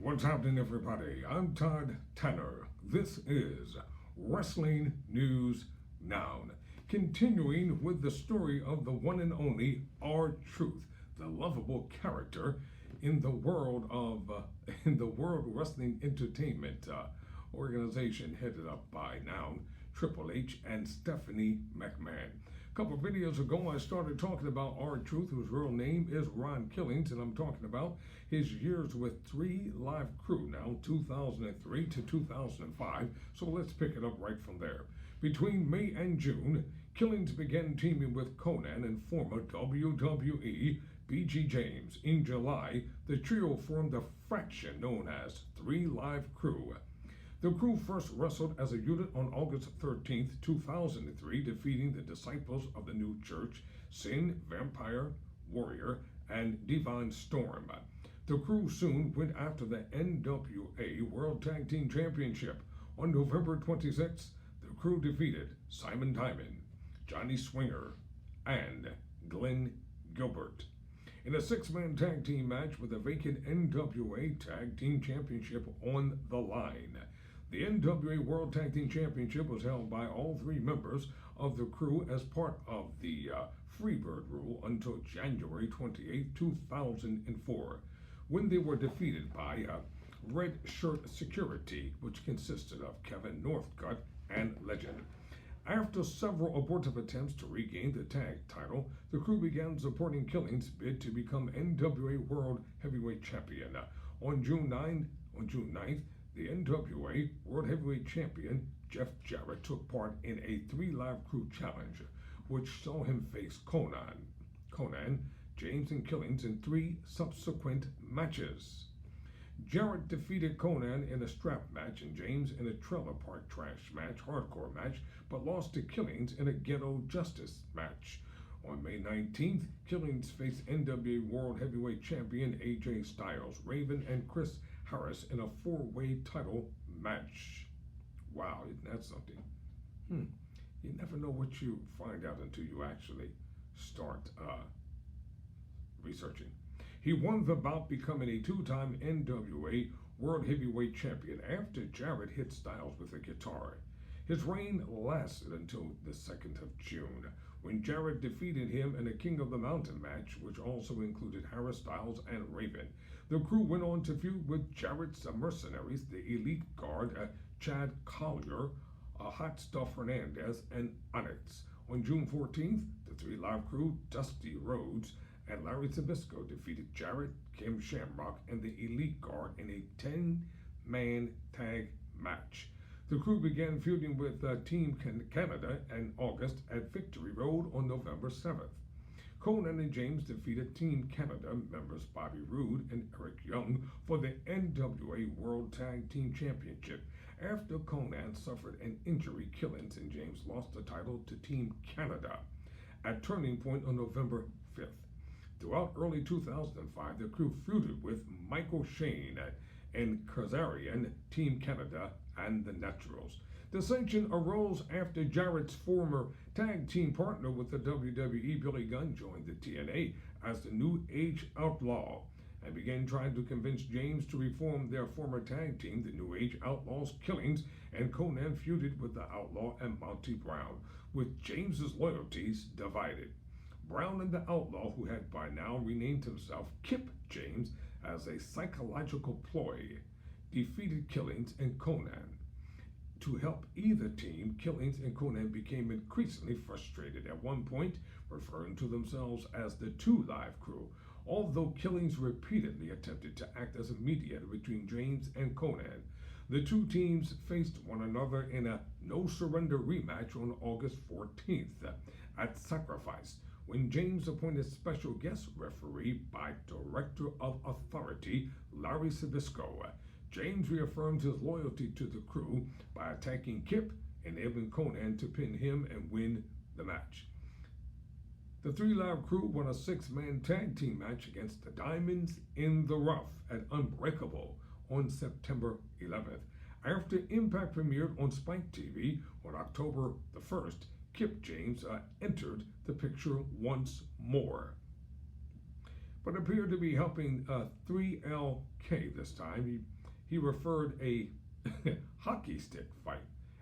What's happening, everybody? I'm Todd Tanner. This is Wrestling News Now. Continuing with the story of the one and only R-Truth, the lovable character in the world wrestling entertainment organization headed up by now Triple H and Stephanie McMahon. A couple of videos ago, I started talking about R-Truth, whose real name is Ron Killings, and I'm talking about his years with 3 Live Crew, now 2003 to 2005. So let's pick it up right from there. Between May and June, Killings began teaming with Conan and former WWE B.G. James. In July, the trio formed a faction known as 3 Live Crew. The crew first wrestled as a unit on August 13, 2003, defeating the Disciples of the New Church, Sin, Vampire, Warrior, and Divine Storm. The crew soon went after the NWA World Tag Team Championship. On November 26th, the crew defeated Simon Diamond, Johnny Swinger, and Glenn Gilbert in a 6-man tag team match with a vacant NWA Tag Team Championship on the line. The NWA World Tag Team Championship was held by all 3 members of the crew as part of the Freebird rule until January 28, 2004, when they were defeated by Red Shirt Security, which consisted of Kevin Northcutt and Legend. After several abortive attempts to regain the tag title, the crew began supporting Killings' bid to become NWA World Heavyweight Champion. On June 9th, the NWA World Heavyweight Champion Jeff Jarrett took part in a 3 Live Crew challenge, which saw him face Conan, James, and Killings in 3 subsequent matches. Jarrett defeated Conan in a strap match and James in a trailer park trash match, hardcore match, but lost to Killings in a ghetto justice match. On May 19th, Killings faced NWA World Heavyweight Champion AJ Styles, Raven, and Chris Harris in a 4-way title match. Wow, isn't that something? You never know what you find out until you actually start researching. He won the bout, becoming a 2-time NWA World Heavyweight Champion after Jarrett hit Styles with a guitar. His reign lasted until the 2nd of June, when Jarrett defeated him in a King of the Mountain match, which also included Harris, Styles, and Raven. The crew went on to feud with Jarrett's mercenaries, the Elite Guard, Chad Collier, Hot Stuff Hernandez, and Onyx. On June 14th, the 3 Live Crew, Dusty Rhodes, and Larry Zbyszko defeated Jarrett, Kim Shamrock, and the Elite Guard in a 10-man tag match. The crew began feuding with Team Canada in August at Victory Road on November 7th. Conan and James defeated Team Canada members Bobby Roode and Eric Young for the NWA World Tag Team Championship. After Conan suffered an injury, Killings and James lost the title to Team Canada at Turning Point on November 5th. Throughout early 2005, the crew feuded with Michael Shane and Kazarian, Team Canada, and the Naturals. Dissension arose after Jarrett's former tag team partner with the WWE, Billy Gunn, joined the TNA as the New Age Outlaw and began trying to convince James to reform their former tag team, the New Age Outlaws. Killings and Conan feuded with the Outlaw and Monty Brown, with James's loyalties divided. Brown and the Outlaw, who had by now renamed himself Kip James as a psychological ploy, defeated Killings and Conan. To help either team, Killings and Conan became increasingly frustrated, at one point referring to themselves as the 2 Live Crew, although Killings repeatedly attempted to act as a mediator between James and Conan. The 2 teams faced one another in a no-surrender rematch on August 14th at Sacrifice, when James appointed special guest referee by Director of Authority Larry Zbyszko. James reaffirmed his loyalty to the crew by attacking Kip, enabling Conan to pin him and win the match. The 3 Live Crew won a 6-man tag team match against the Diamonds in the Rough at Unbreakable on September 11th. After Impact premiered on Spike TV on October the 1st, Kip James entered the picture once more. but appeared to be helping 3LK this time. He referred a hockey stick fight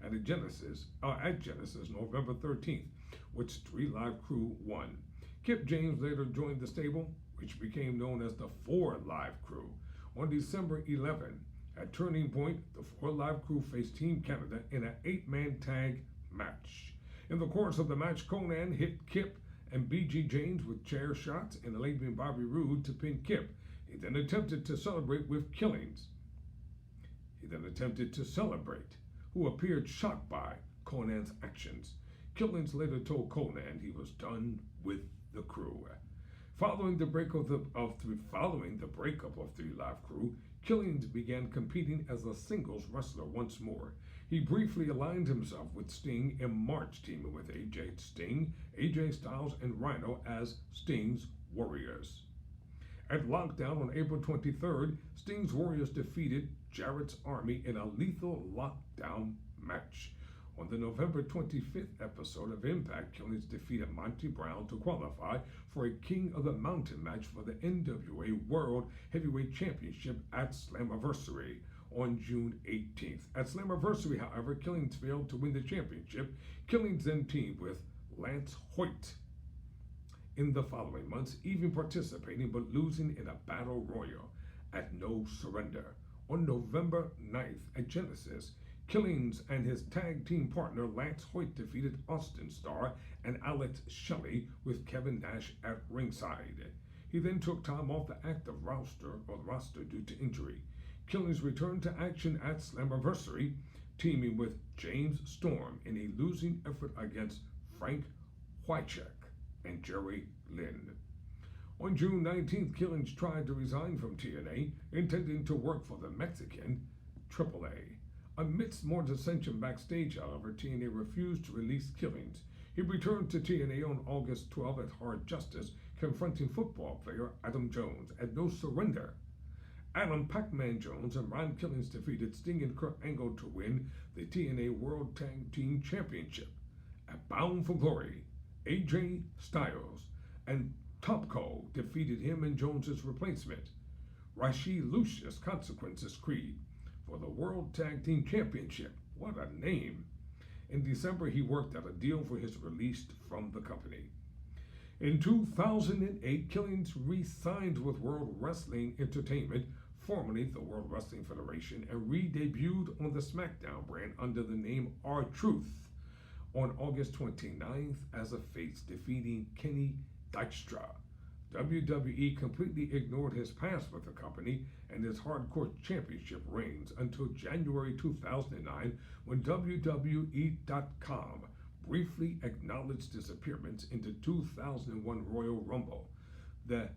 at Genesis November 13th, which 3 Live Crew won. Kip James later joined the stable, which became known as the 4 Live Crew. On December 11, at Turning Point, the 4 Live Crew faced Team Canada in an 8-man tag match. In the course of the match, Conan hit Kip and B.G. James with chair shots, enabling Bobby Roode to pin Kip. He then attempted to celebrate with Killings. Who appeared shocked by Conan's actions. Killings later told Conan he was done with the crew. Following the breakup of 3 Live Crew, Killings began competing as a singles wrestler once more. He briefly aligned himself with Sting in March, teaming with AJ Styles, and Rhino as Sting's Warriors. At Lockdown on April 23rd, Sting's Warriors defeated Jarrett's Army in a lethal lockdown match. On the November 25th episode of Impact, Killings defeated Monty Brown to qualify for a King of the Mountain match for the NWA World Heavyweight Championship at Slammiversary on June 18th. At Slammiversary, however, Killings failed to win the championship. Killings then teamed with Lance Hoyt in the following months, even participating but losing in a battle royal at No Surrender. On November 9th at Genesis, Killings and his tag team partner Lance Hoyt defeated Austin Starr and Alex Shelley with Kevin Nash at ringside. He then took time off the active roster due to injury. Killings returned to action at Slammiversary, teaming with James Storm in a losing effort against Frank Wycheck and Jerry Lynn. On June 19th, Killings tried to resign from TNA, intending to work for the Mexican AAA. Amidst more dissension backstage, however, TNA refused to release Killings. He returned to TNA on August 12 at Hard Justice, confronting football player Adam Jones at No Surrender. Adam Pac-Man Jones and Ron Killings defeated Sting and Kurt Angle to win the TNA World Tag Team Championship. At Bound for Glory, AJ Styles and Topco defeated him and Jones's replacement, Rishi Lucius Consequences Creed, for the World Tag Team Championship. What a name! In December, he worked out a deal for his release from the company. In 2008, Killings re-signed with World Wrestling Entertainment, formerly the World Wrestling Federation, and re-debuted on the SmackDown brand under the name R-Truth on August 29th as a face, defeating Kenny Dykstra. WWE completely ignored his past with the company and his hardcore championship reigns until January 2009, when WWE.com briefly acknowledged his appearance in the 2001 Royal Rumble. The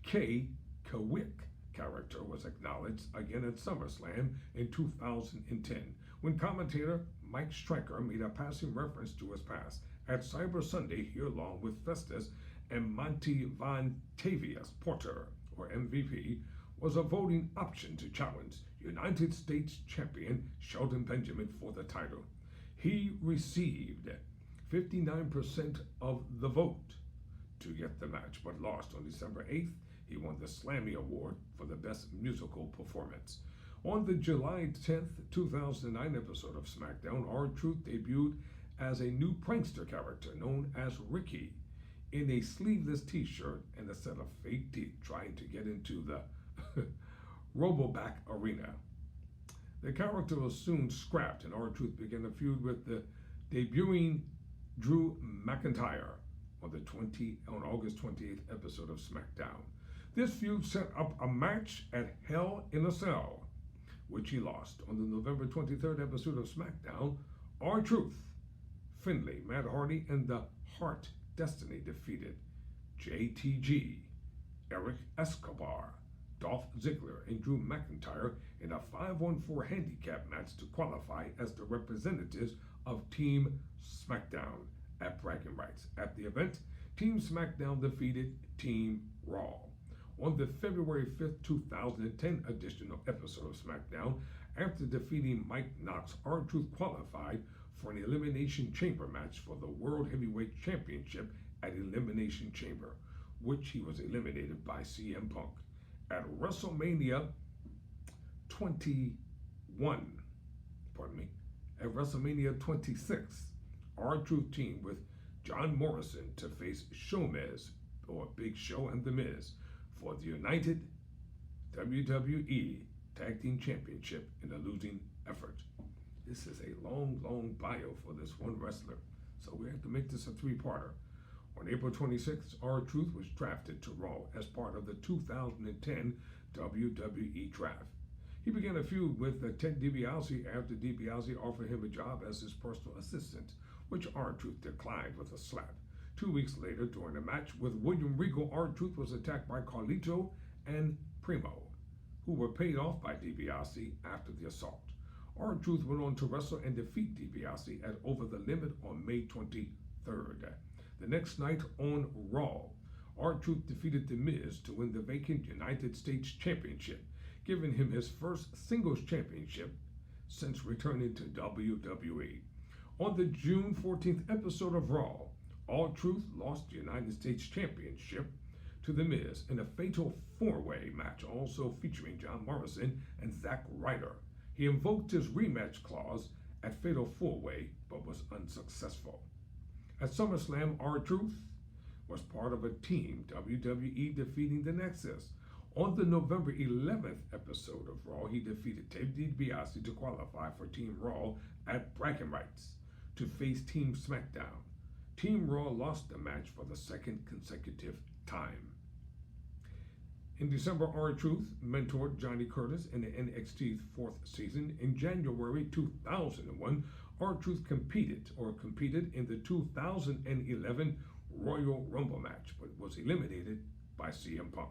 Kawik character was acknowledged again at SummerSlam in 2010, when commentator Mike Stryker made a passing reference to his past. At Cyber Sunday, he, along with Festus and Monty Von Tavius Porter, or MVP, was a voting option to challenge United States champion Shelton Benjamin for the title. He received 59% of the vote to get the match, but lost on December 8th. He won the Slammy Award for the Best Musical Performance. On the July 10th, 2009 episode of SmackDown, R-Truth debuted as a new prankster character known as Ricky in a sleeveless t-shirt and a set of fake teeth, trying to get into the Roboback arena. The character was soon scrapped, and R-Truth began a feud with the debuting Drew McIntyre on August 28th episode of SmackDown. This feud set up a match at Hell in a Cell, which he lost. On the November 23rd episode of SmackDown, R-Truth, Finlay, Matt Hardy, and the Hart Destiny defeated JTG, Eric Escobar, Dolph Ziggler, and Drew McIntyre in a 5-on-4 handicap match to qualify as the representatives of Team SmackDown at bragging rights. At the event, Team SmackDown defeated Team Raw. On the February 5th, 2010 edition of episode of SmackDown, after defeating Mike Knox, R-Truth qualified for an Elimination Chamber match for the World Heavyweight Championship at Elimination Chamber. which he was eliminated by CM Punk. At WrestleMania 21, at WrestleMania 26, R-Truth teamed with John Morrison to face Showmiz, or Big Show and The Miz, for the United WWE Tag Team Championship in a losing effort. This is a long bio for this one wrestler, so we have to make this a three-parter. On April 26th, R-Truth was drafted to Raw as part of the 2010 WWE Draft. He began a feud with Ted DiBiase after DiBiase offered him a job as his personal assistant, which R-Truth declined with a slap. 2 weeks later, during a match with William Regal, R-Truth was attacked by Carlito and Primo, who were paid off by DiBiase after the assault. R-Truth went on to wrestle and defeat DiBiase at Over the Limit on May 23rd. The next night on Raw, R-Truth defeated The Miz to win the vacant United States Championship, giving him his first singles championship since returning to WWE. On the June 14th episode of Raw, R-Truth lost the United States Championship to The Miz in a fatal four-way match, also featuring John Morrison and Zack Ryder. He invoked his rematch clause at Fatal 4-Way, but was unsuccessful. At SummerSlam, R-Truth was part of a team WWE defeating the Nexus. On the November 11th episode of Raw, he defeated Ted DiBiase to qualify for Team Raw at bragging rights to face Team SmackDown. Team Raw lost the match for the second consecutive time. In December, R-Truth mentored Johnny Curtis in the NXT's fourth season. In January 2001, R-Truth competed in the 2011 Royal Rumble match, but was eliminated by CM Punk.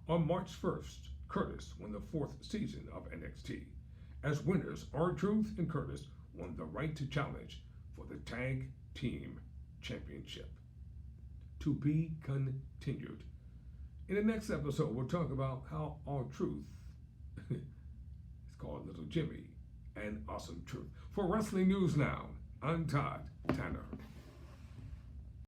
On March 1st, Curtis won the fourth season of NXT. As winners, R-Truth and Curtis won the right to challenge for the Tag Team Championship. To be continued. In the next episode, we'll talk about how R-Truth is called Little Jimmy and Awesome Truth. For Wrestling News Now, I'm Todd Tanner.